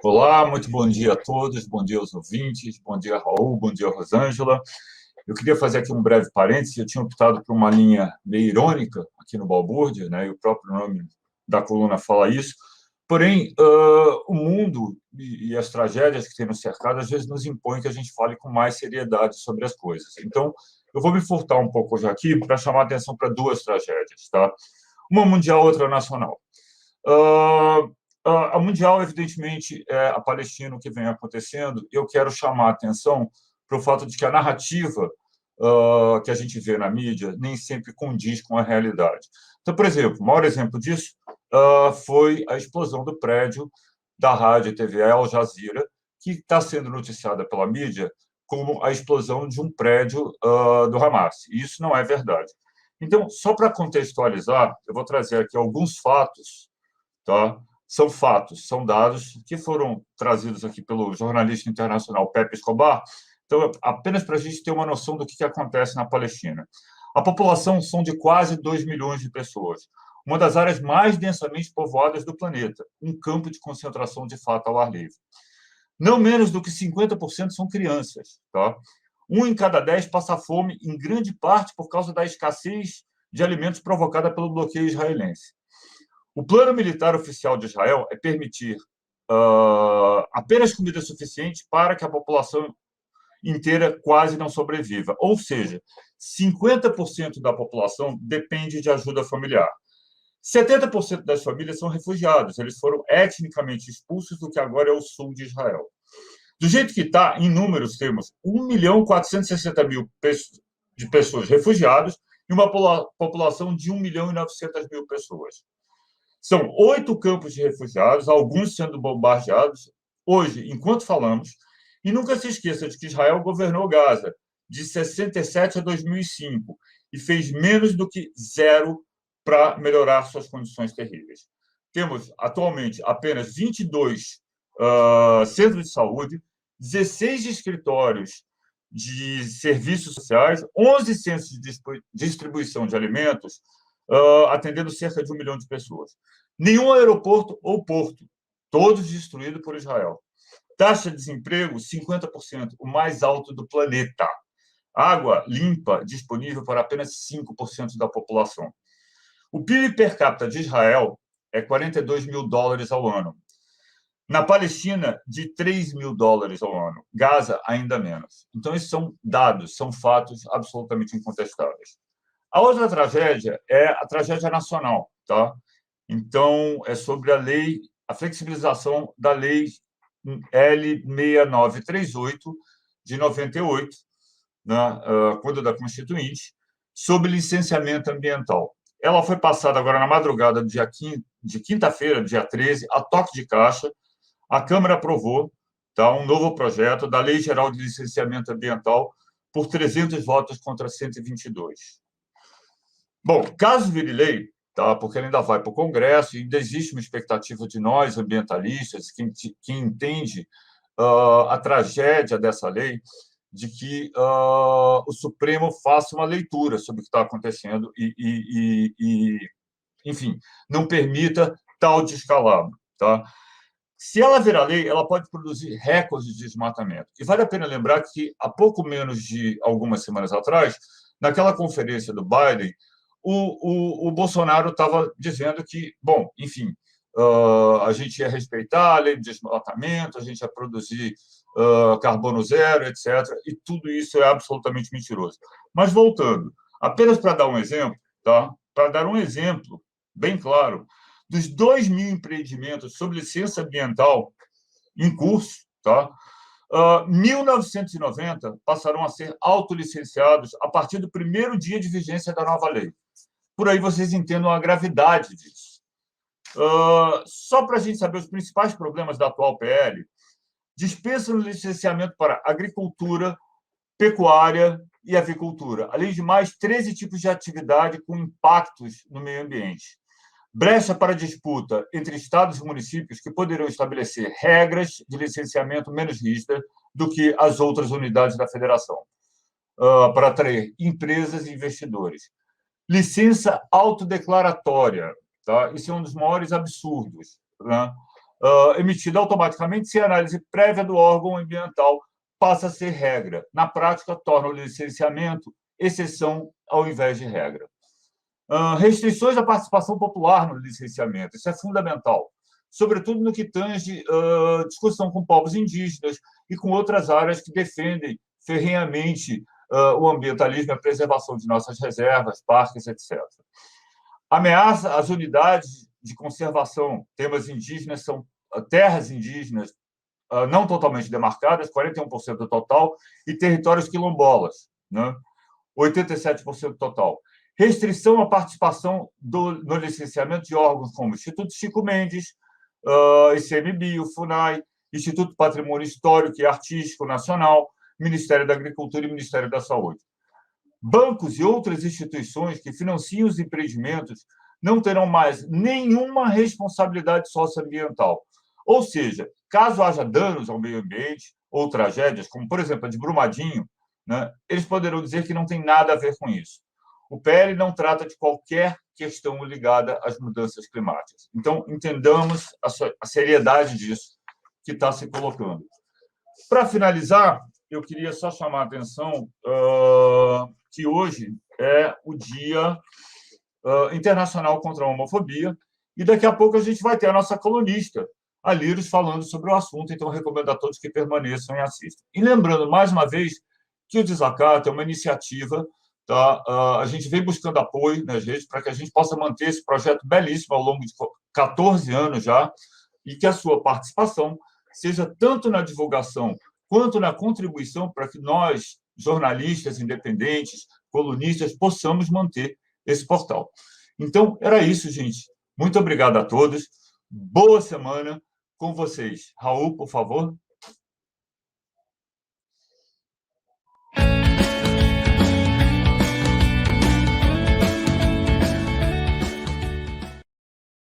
Olá, muito bom dia a todos, bom dia aos ouvintes, bom dia, Raul, bom dia, Rosângela. Eu queria fazer aqui um breve parênteses. Eu tinha optado por uma linha meio irônica aqui no Balbúrdia, né, e o próprio nome da coluna fala isso. Porém, o mundo e as tragédias que tem nos cercado às vezes nos impõem que a gente fale com mais seriedade sobre as coisas. Então, eu vou me furtar um pouco hoje aqui para chamar a atenção para duas tragédias, tá? Uma mundial, outra nacional. Ah, a Mundial, evidentemente, é a Palestina que vem acontecendo. Eu quero chamar a atenção para o fato de que a narrativa que a gente vê na mídia nem sempre condiz com a realidade. Então, por exemplo, o maior exemplo disso foi a explosão do prédio da rádio e TV Al Jazeera, que está sendo noticiada pela mídia como a explosão de um prédio do Hamas. E isso não é verdade. Então, só para contextualizar, eu vou trazer aqui alguns fatos, tá? São fatos, são dados que foram trazidos aqui pelo jornalista internacional Pepe Escobar. Então, apenas para a gente ter uma noção do que acontece na Palestina. A população são de quase 2 milhões de pessoas, uma das áreas mais densamente povoadas do planeta, um campo de concentração de fato ao ar livre. Não menos do que 50% são crianças. Tá? Um em cada 10 passa fome, em grande parte por causa da escassez de alimentos provocada pelo bloqueio israelense. O plano militar oficial de Israel é permitir apenas comida suficiente para que a população inteira quase não sobreviva. Ou seja, 50% da população depende de ajuda familiar. 70% das famílias são refugiados. Eles foram etnicamente expulsos do que agora é o sul de Israel. Do jeito que está, em números, temos 1.460.000 de pessoas refugiadas e uma população de 1.900.000 pessoas. São 8 campos de refugiados, alguns sendo bombardeados hoje, enquanto falamos. E nunca se esqueça de que Israel governou Gaza de 67 a 2005 e fez menos do que zero para melhorar suas condições terríveis. Temos, atualmente, apenas 22 centros de saúde, 16 escritórios de serviços sociais, 11 centros de distribuição de alimentos, atendendo cerca de 1 milhão de pessoas. Nenhum aeroporto ou porto, todos destruídos por Israel. Taxa de desemprego, 50%, o mais alto do planeta. Água limpa disponível para apenas 5% da população. O PIB per capita de Israel é 42 mil dólares ao ano. Na Palestina, de 3 mil dólares ao ano. Gaza, ainda menos. Então, esses são dados, são fatos absolutamente incontestáveis. A outra tragédia é a tragédia nacional, tá? Então, é sobre a flexibilização da lei L6938, de 98, né, quando da Constituinte, sobre licenciamento ambiental. Ela foi passada agora na madrugada de quinta-feira, dia 13, a toque de caixa. A Câmara aprovou, tá, um novo projeto da Lei Geral de Licenciamento Ambiental por 300 votos contra 122. Bom, caso vire lei, tá, porque ele ainda vai para o Congresso, e ainda existe uma expectativa de nós, ambientalistas, que entende a tragédia dessa lei, de que o Supremo faça uma leitura sobre o que está acontecendo enfim, não permita tal descalabro. Tá? Se ela virar lei, ela pode produzir recordes de desmatamento. E vale a pena lembrar que, há pouco menos de algumas semanas atrás, naquela conferência do Biden, o Bolsonaro estava dizendo que, bom, enfim, a gente ia respeitar a lei de desmatamento, a gente ia produzir carbono zero, etc. E tudo isso é absolutamente mentiroso. Mas, voltando, apenas para dar um exemplo, tá? Para dar um exemplo bem claro, dos 2 mil empreendimentos sob licença ambiental em curso, tá? 1.990 passarão a ser autolicenciados a partir do primeiro dia de vigência da nova lei. Por aí vocês entendam a gravidade disso. Só para a gente saber os principais problemas da atual PL: dispensa no licenciamento para agricultura, pecuária e avicultura, além de mais 13 tipos de atividade com impactos no meio ambiente. Brecha para disputa entre estados e municípios que poderão estabelecer regras de licenciamento menos rígidas do que as outras unidades da federação, para atrair empresas e investidores. Licença autodeclaratória, tá? Isso é um dos maiores absurdos, né? emitida automaticamente sem análise prévia do órgão ambiental, passa a ser regra. Na prática, torna o licenciamento exceção ao invés de regra. Restrições à participação popular no licenciamento, isso é fundamental, sobretudo no que tange discussão com povos indígenas e com outras áreas que defendem ferrenhamente o ambientalismo e a preservação de nossas reservas, parques, etc. Ameaça às unidades de conservação, temas indígenas são terras indígenas não totalmente demarcadas, 41% do total, e territórios quilombolas, né? 87% total. Restrição à participação no licenciamento de órgãos como Instituto Chico Mendes, ICMBio, FUNAI, Instituto Patrimônio Histórico e Artístico Nacional, Ministério da Agricultura e Ministério da Saúde. Bancos e outras instituições que financiam os empreendimentos não terão mais nenhuma responsabilidade socioambiental. Ou seja, caso haja danos ao meio ambiente ou tragédias, como, por exemplo, a de Brumadinho, né, eles poderão dizer que não tem nada a ver com isso. O PL não trata de qualquer questão ligada às mudanças climáticas. Então, entendamos a seriedade disso que está se colocando. Para finalizar, eu queria só chamar a atenção que hoje é o Dia Internacional contra a Homofobia, e daqui a pouco a gente vai ter a nossa colunista, a Liros, falando sobre o assunto, então recomendo a todos que permaneçam e assistam. E lembrando, mais uma vez, que o Desacato é uma iniciativa, tá? A gente vem buscando apoio nas redes para que a gente possa manter esse projeto belíssimo ao longo de 14 anos já, e que a sua participação seja tanto na divulgação quanto na contribuição para que nós, jornalistas independentes, colunistas, possamos manter esse portal. Então, era isso, gente. Muito obrigado a todos. Boa semana com vocês. Raul, por favor.